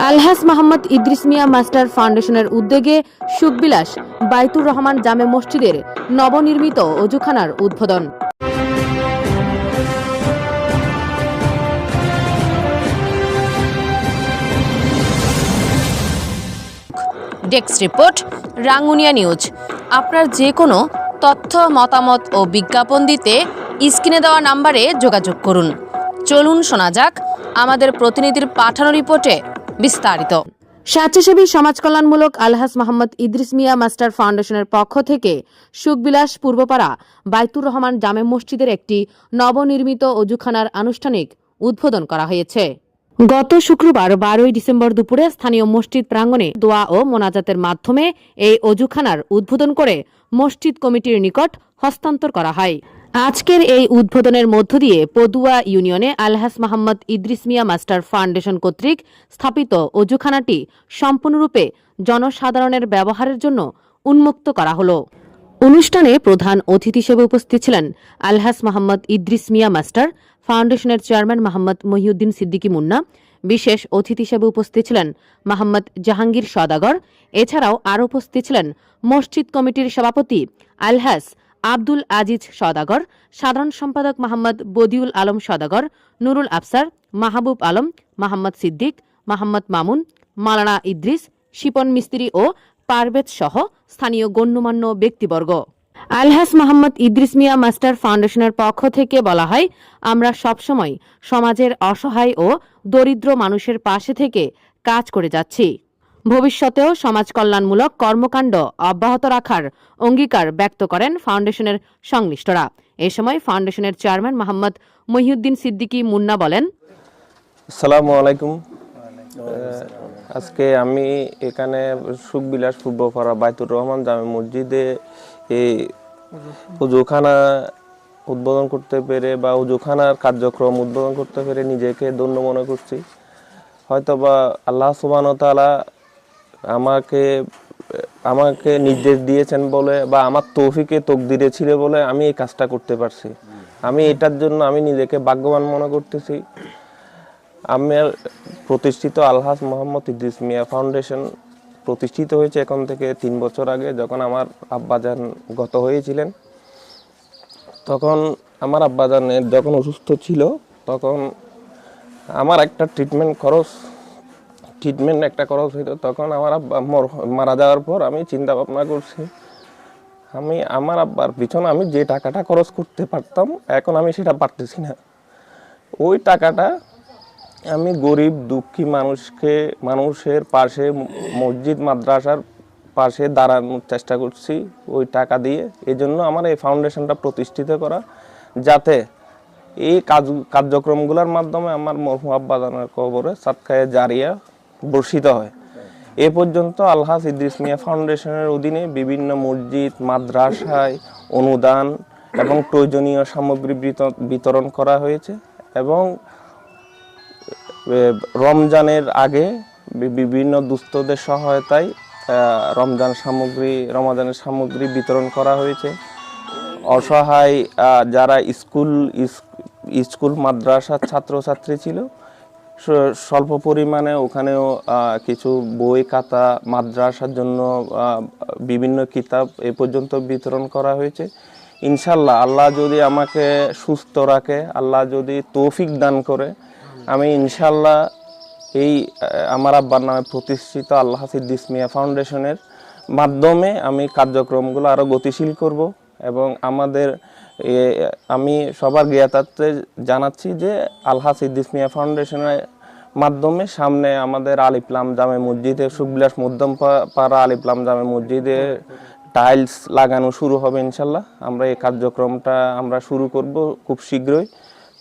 আলহাজ মোহাম্মদ ইদ্রিস মিয়া master ফাউন্ডেশনের উদ্যোগে সুখবিলাস বাইতুর রহমান জামে মসজিদের নবনির্মিত অজুখানার উদ্বোধন। Desk report, Rangunia news. আপনার যে কোনো তথ্য, মতামত ও বিজ্ঞাপন দিতে স্ক্রিনে দেওয়া নম্বরে যোগাযোগ করুন। চলুন শোনা যাক আমাদের প্রতিনিধির পাঠানো রিপোর্টে বিস্তারিত। স্বেচ্ছাসেবী সমাজ কল্যাণমূলক আলহাজ মোহাম্মদ ইদ্রিস মিয়া মাস্টার ফাউন্ডেশনের পক্ষ থেকে সুখবিলাস পূর্বপাড়া বাইতুর রহমান জামে মসজিদের একটি নবনির্মিত অজুখানার আনুষ্ঠানিক উদ্বোধন করা হয়েছে। গত শুক্রবার 12 ডিসেম্বর দুপুরে স্থানীয় মসজিদ প্রাঙ্গণে দোয়া ও মোনাজাতের মাধ্যমে এই অজুখানার উদ্বোধন করে মসজিদ কমিটির নিকট হস্তান্তর করা হয়। আজকের এই উদ্বোধনের মধ্য দিয়ে পদুয়া ইউনিয়নে আলহাজ মোহাম্মদ ইদ্রিস মিয়া মাস্টার ফাউন্ডেশন কর্তৃক স্থাপিত অজুখানাটি সম্পূর্ণরূপে জনসাধারণের ব্যবহারের জন্য উন্মুক্ত করা হল। অনুষ্ঠানে প্রধান অতিথি হিসেবে উপস্থিত ছিলেন আলহাজ মোহাম্মদ ইদ্রিস মিয়া মাস্টার ফাউন্ডেশনের চেয়ারম্যান মোহাম্মদ মহিউদ্দিন সিদ্দিকী মুন্না। বিশেষ অতিথি হিসেবে উপস্থিত ছিলেন মোহাম্মদ জাহাঙ্গীর সওদাগর। এছাড়াও আরও উপস্থিত ছিলেন মসজিদ কমিটির সভাপতি আলহাজ আব্দুল আজিজ সওদাগর, সাধারণ সম্পাদক মোহাম্মদ বদিউল আলম সওদাগর, নুরুল আফসার, মাহবুব আলম, মোহাম্মদ সিদ্দিক, মোহাম্মদ মামুন, মালানা ইদ্রিস, শিপন মিস্ত্রি ও পারভেজ সহ স্থানীয় গণ্যমান্য ব্যক্তিবর্গ। আলহাজ মোহাম্মদ ইদ্রিস মিয়া মাস্টার ফাউন্ডেশনের পক্ষ থেকে বলা হয়, আমরা সবসময় সমাজের অসহায় ও দরিদ্র মানুষের পাশে থেকে কাজ করে যাচ্ছি। ভবিষ্যতেও সমাজ কল্যাণমূলক কর্মকাণ্ড অব্যাহত রাখার অঙ্গীকার ব্যক্ত করেন ফাউন্ডেশনের সংশ্লিষ্টরা। এ সময় ফাউন্ডেশনের চেয়ারম্যান মোহাম্মদ মহিউদ্দিন সিদ্দিকী মুন্না বলেন, আসসালামু আলাইকুম। আজকে আমি এখানে সুখবিলাস পূর্বপাড়া বাইতুর রহমান জামে মসজিদে এই উজুখানা উদ্বোধন করতে পেরে বা উজুখানার কার্যক্রম উদ্বোধন করতে পেরে নিজেকে ধন্য মনে করছি। হয়তোবা আল্লাহ সুবহানাহু ওয়া তাআলা আমাকে নির্দেশ দিয়েছেন বলে বা আমার তৌফিকে তকদিরে ছিল বলে আমি এই কাজটা করতে পারছি। আমি এটার জন্য আমি নিজেকে ভাগ্যবান মনে করতেছি। আমার প্রতিষ্ঠিত আলহাজ মোহাম্মদ ইদ্রিস মিয়া ফাউন্ডেশন প্রতিষ্ঠিত হয়েছে এখন থেকে 3 বছর আগে, যখন আমার আব্বাজান গত হয়েছিলেন। তখন আমার আব্বাজানের যখন অসুস্থ ছিল, তখন আমার একটা ট্রিটমেন্ট হইতো। তখন আমার আব্বা মারা যাওয়ার পর আমি চিন্তা ভাবনা করছি, আমার আব্বার পিছনে আমি যে টাকাটা খরচ করতে পারতাম, এখন আমি সেটা পারতেছি না। ওই টাকাটা আমি গরিব দুঃখী মানুষের পাশে, মসজিদ মাদ্রাসার পাশে দাঁড়ানোর চেষ্টা করছি ওই টাকা দিয়ে। এই জন্য আমার এই ফাউন্ডেশনটা প্রতিষ্ঠিত করা, যাতে এই কার্যক্রমগুলোর মাধ্যমে আমার মরহুম আব্বাজানের কবরে সাদকায়ে জারিয়া বর্ষিত হয়। এ পর্যন্ত আলহাজ ইদ্রিস মিয়া ফাউন্ডেশনের অধীনে বিভিন্ন মসজিদ মাদ্রাসায় অনুদান এবং প্রয়োজনীয় সামগ্রী বিতরণ করা হয়েছে এবং রমজানের আগে বিভিন্ন দুস্থদের সহায়তায় রমজানের সামগ্রী বিতরণ করা হয়েছে। অসহায় যারা স্কুল মাদ্রাসার ছাত্রছাত্রী ছিল, স্বল্প পরিমাণে ওখানেও কিছু বই খাতা মাদ্রাসার জন্য বিভিন্ন কিতাব এ পর্যন্ত বিতরণ করা হয়েছে। ইনশাল্লাহ আল্লাহ যদি আমাকে সুস্থ রাখে, আল্লাহ যদি তৌফিক দান করে, আমি ইনশাল্লাহ এই আমার আব্বার নামে প্রতিষ্ঠিত আলহাজ ইদ্রিস মিয়া ফাউন্ডেশনের মাধ্যমে আমি কার্যক্রমগুলো আরও গতিশীল করব এবং আমি সবার জ্ঞাতার্থে জানাচ্ছি যে আলহাজ ইদ্রিস মিয়া ফাউন্ডেশনের মাধ্যমে সামনে আমাদের আলিপ্লাম জামে মসজিদে, সুখবিলাস মধ্যমপাড়া আলিপ্লাম জামে মসজিদে টাইলস লাগানো শুরু হবে ইনশাল্লাহ। আমরা এই কার্যক্রমটা শুরু করব খুব শীঘ্রই,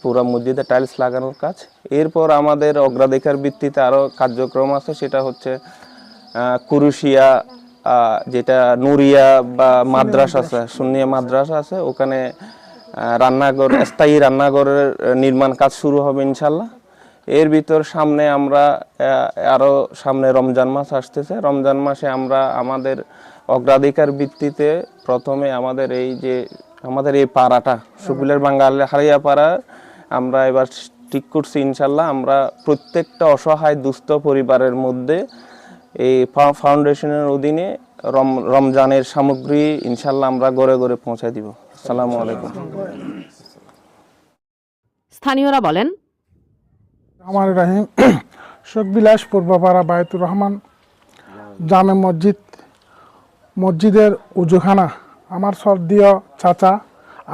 পুরো মসজিদে টাইলস লাগানোর কাজ। এরপর আমাদের অগ্রাধিকার ভিত্তিতে আরও কার্যক্রম আছে, সেটা হচ্ছে কুরুশিয়া, যেটা নুরিয়া বা মাদ্রাসা আছে, সুন্নিয়া মাদ্রাসা আছে, ওখানে স্থায়ী রান্নাঘরের নির্মাণ কাজ শুরু হবে ইনশাল্লাহ। এর ভিতর সামনে রমজান মাস আসতেছে। রমজান মাসে আমরা আমাদের অগ্রাধিকার ভিত্তিতে প্রথমে আমাদের এই পাড়াটা সুখবিলাস বাঙ্গালী হারিয়া পাড়া আমরা এবার ঠিক করছি ইনশাল্লাহ আমরা প্রত্যেকটা অসহায় দুস্থ পরিবারের মধ্যে এই ফাউন্ডেশনের অধীনে রমজানের সামগ্রী ইনশাল্লাহ আমরা ঘরে ঘরে পৌঁছে দিব। আসসালামু আলাইকুম। স্থানীয়রা বলেন, আমার রাহিম শোকবিলাস পূর্বপাড়া বায়তুর রহমান জামে মসজিদের উজুখানা আমার সর্দীয় চাচা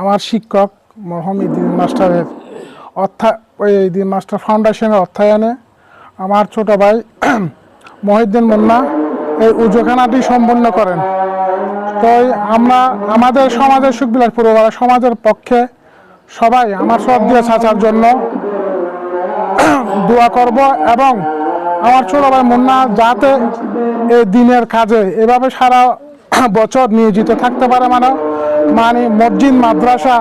আমার শিক্ষক মরহুম ইদিন মাস্টারের ইদিন মাস্টার ফাউন্ডেশনের অর্থায়নে আমার ছোট ভাই মহিউদ্দিন মুন্না এই উজুখানাটি সম্পন্ন করেন। তো আমরা আমাদের সমাজের শোকবিলাস পূর্বপাড়া সমাজের পক্ষে সবাই আমার সর্দীয় চাচার জন্য দোয়া করব এবং আমার ছোট ভাই মুন্না যাতে এই দিনের কাজে এভাবে সারা বছর নিয়োজিত থাকতে পারে, মানে মসজিদ মাদ্রাসা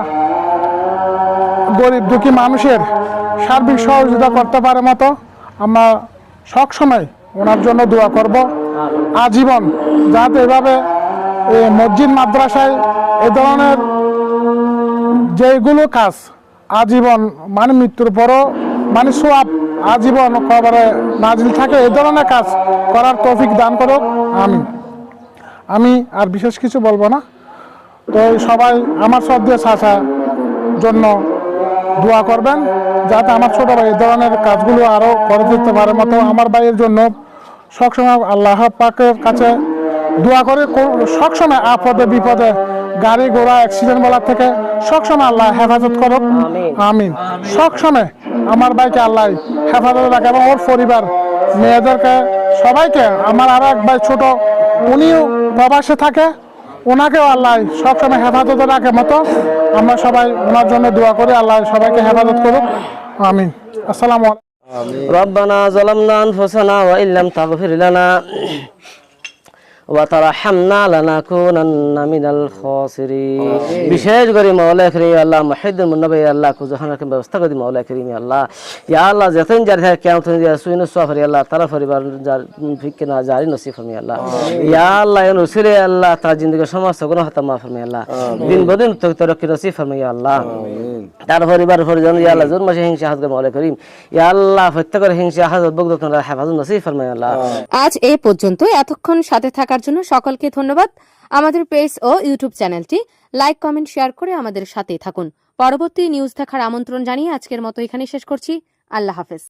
গরিব দুঃখী মানুষের সার্বিক সহযোগিতা করতে পারে মতো আমরা সবসময় ওনার জন্য দোয়া করব আজীবন, যাতে এভাবে মসজিদ মাদ্রাসায় এ ধরনের যেগুলো কাজ আজীবন মানে মৃত্যুর পরও মানে সোয়াব আজীবন কবরে নাজিল থাকে, এই ধরনের কাজ করার তৌফিক দান করুক। আমি আর বিশেষ কিছু বলবো না। তো সবাই আমার সর্দীয় চাচার জন্য দোয়া করবেন যাতে আমার ছোট ভাই এই ধরনের কাজগুলো আরও করে দিতে পারে মতো আমার ভাইয়ের জন্য সবসময় আল্লাহ পাকের কাছে দোয়া করে সবসময় আপদে বিপদে গাড়ি ঘোড়া অ্যাক্সিডেন্ট বলার থেকে সবসময় আল্লাহ হেফাজত করুক। আমিন। সবসময় আমার ভাইকে আল্লাহ হেফাজত রাখে এবং ওর পরিবার মেয়েদেরকে সবাইকে। আমার আরো এক ভাই ছোট, উনিও প্রবাসে থাকে, ওনাকেও আল্লাহ সবসময় হেফাজত রাখে মতো আমরা সবাই ওনার জন্য দোয়া করি, আল্লাহ সবাইকে হেফাজত করুক। আমিন। আসসালামু আলাইকুম। রব্বানা যালামনা আনফুসানা ওয়া ইল্লাম তাগফির লানা ওয়া তারহামনা লানাকুনান্না মিনাল খাসিরিন। বিশেষ করে মাওলা করিম আল্লাহ মুহিদ্দিন মুন্না ভাই আল্লাহ কো জাহানের ব্যবস্থা করে মাওলা করিম আল্লাহ ইয়া আল্লাহ যতদিন জারি থাকে কিয়ামত দিয়া সুইন সফর আল্লাহ তারা পরিবার ফিকে না জারি নসিব ফরমাই আল্লাহ ইয়া আল্লাহ ইয়া রাসূল আল্লাহ তার জিন্দেগি সমস্ত গুনাহ খতম ফরমাই আল্লাহ দিন বদিন তরক্কি নসিব ফরমাই আল্লাহ তার পরিবার পরিজন ইয়া আল্লাহ জুন মাসে হিংসা হাজত মাওলা করিম ইয়া আল্লাহ প্রত্যেকের হিংসা হাজত বগদত হেফাজত নসিব ফরমাই আল্লাহ। আজ এই পর্যন্ত। এতক্ষণ সাথে থাকার জন্য সকলকে ধন্যবাদ। আমাদের পেজ ও ইউটিউব চ্যানেলটি লাইক, কমেন্ট, শেয়ার করে আমাদের সাথেই থাকুন। পরবর্তী নিউজ দেখার আমন্ত্রণ জানিয়ে আজকের মতো এখানে শেষ করছি। আল্লাহ হাফেজ।